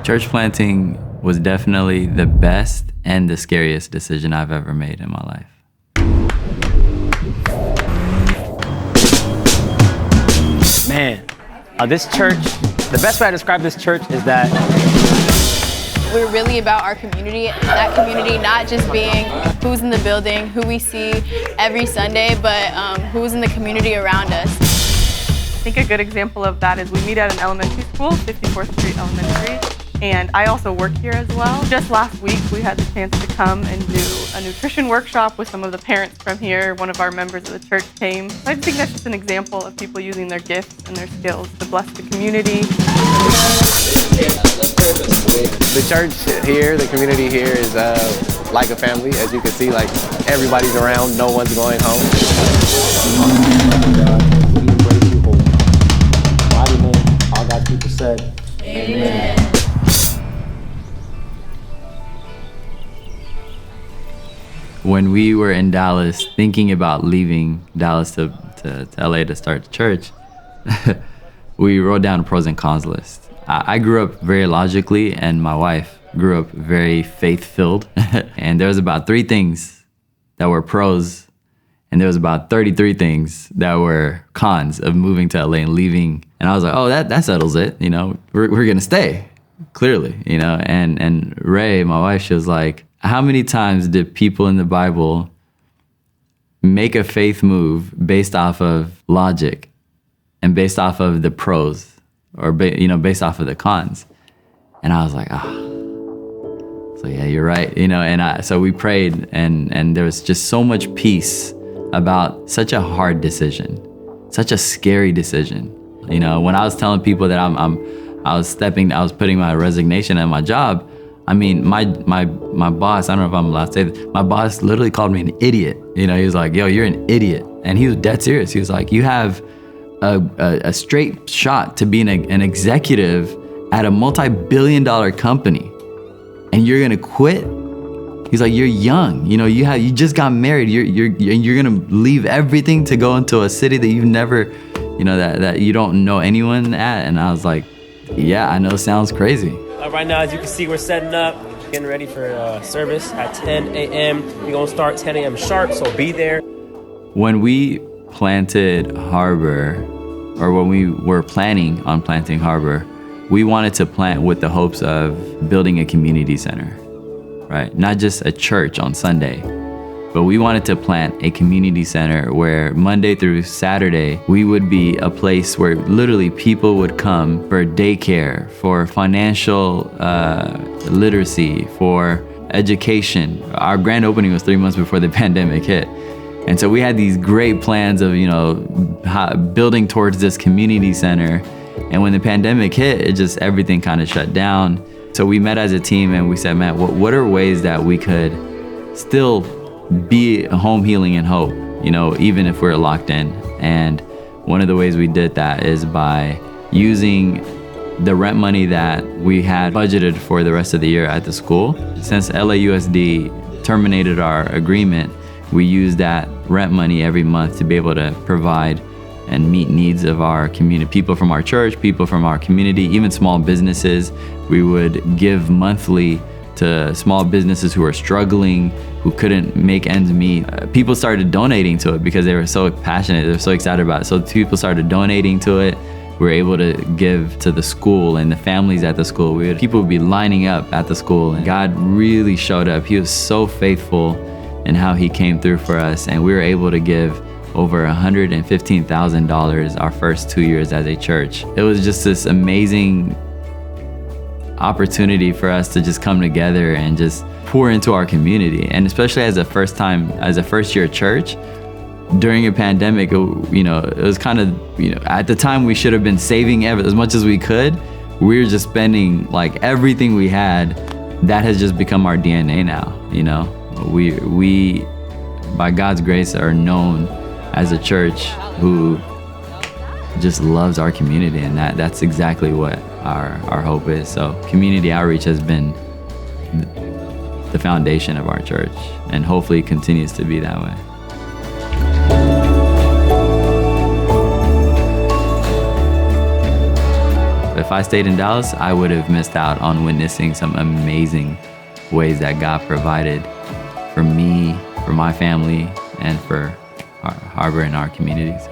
Church planting was definitely the best and the scariest decision I've ever made in my life. Man, this church, the best way I describe this church is that we're really about our community. That community not just being who's in the building, who we see every Sunday, but who's in the community around us. I think a good example of that is we meet at an elementary school, 54th Street Elementary, and I also work here as well. Just last week, we had the chance to come and do a nutrition workshop with some of the parents from here. One of our members of the church came. I think that's just an example of people using their gifts and their skills to bless the community. The church here, the community here is like a family. As you can see, like everybody's around, no one's going home. Mighty name, all God's people said, Amen. When we were in Dallas, thinking about leaving Dallas to LA to start the church, we wrote down a pros and cons list. I grew up very logically, and my wife grew up very faith-filled. And there was about 3 things that were pros, and there was about 33 things that were cons of moving to LA and leaving. And I was like, oh, that settles it. You know, we're gonna stay, clearly. You know, and Ray, my wife, she was like, how many times did people in the Bible make a faith move based off of logic and based off of the pros? Or based off of the cons. And I was like, so yeah, you're right. So we prayed, and there was just so much peace about such a hard decision, such a scary decision. When I was telling people that I was putting my resignation at my job, I mean, my boss, I don't know if I'm allowed to say this, my boss literally called me an idiot. He was like, yo, you're an idiot. And he was dead serious. He was like, you have a straight shot to being an executive at a multi-billion-dollar company, and you're gonna quit? He's like, you're young, you just got married, you're gonna leave everything to go into a city that you've never, that you don't know anyone at. And I was like, yeah, I know, sounds crazy. Right now, as you can see, we're setting up, getting ready for service at 10 a.m. We're gonna start 10 a.m. sharp, so be there. When we planted Harbor, or when we were planning on planting Harbor, we wanted to plant with the hopes of building a community center, right? Not just a church on Sunday, but we wanted to plant a community center where Monday through Saturday, we would be a place where literally people would come for daycare, for financial literacy, for education. Our grand opening was 3 months before the pandemic hit. And so we had these great plans of, building towards this community center. And when the pandemic hit, everything kind of shut down. So we met as a team and we said, man, what are ways that we could still be home healing and hope, even if we're locked in? And one of the ways we did that is by using the rent money that we had budgeted for the rest of the year at the school. Since LAUSD terminated our agreement, we use that rent money every month to be able to provide and meet needs of our community, people from our church, people from our community, even small businesses. We would give monthly to small businesses who are struggling, who couldn't make ends meet. People started donating to it because they were so passionate, they were so excited about it. So people started donating to it. We were able to give to the school and the families at the school. People would be lining up at the school, and God really showed up. He was so faithful and how he came through for us, and we were able to give over $115,000 our first 2 years as a church. It was just this amazing opportunity for us to just come together and just pour into our community. And especially as a first year church, during a pandemic, it was kind of, at the time we should have been saving as much as we could. We were just spending like everything we had. That has just become our DNA now, We, by God's grace, are known as a church who just loves our community, and that's exactly what our hope is. So community outreach has been the foundation of our church, and hopefully continues to be that way. If I stayed in Dallas, I would have missed out on witnessing some amazing ways that God provided for me, for my family, and for our harbor and our communities.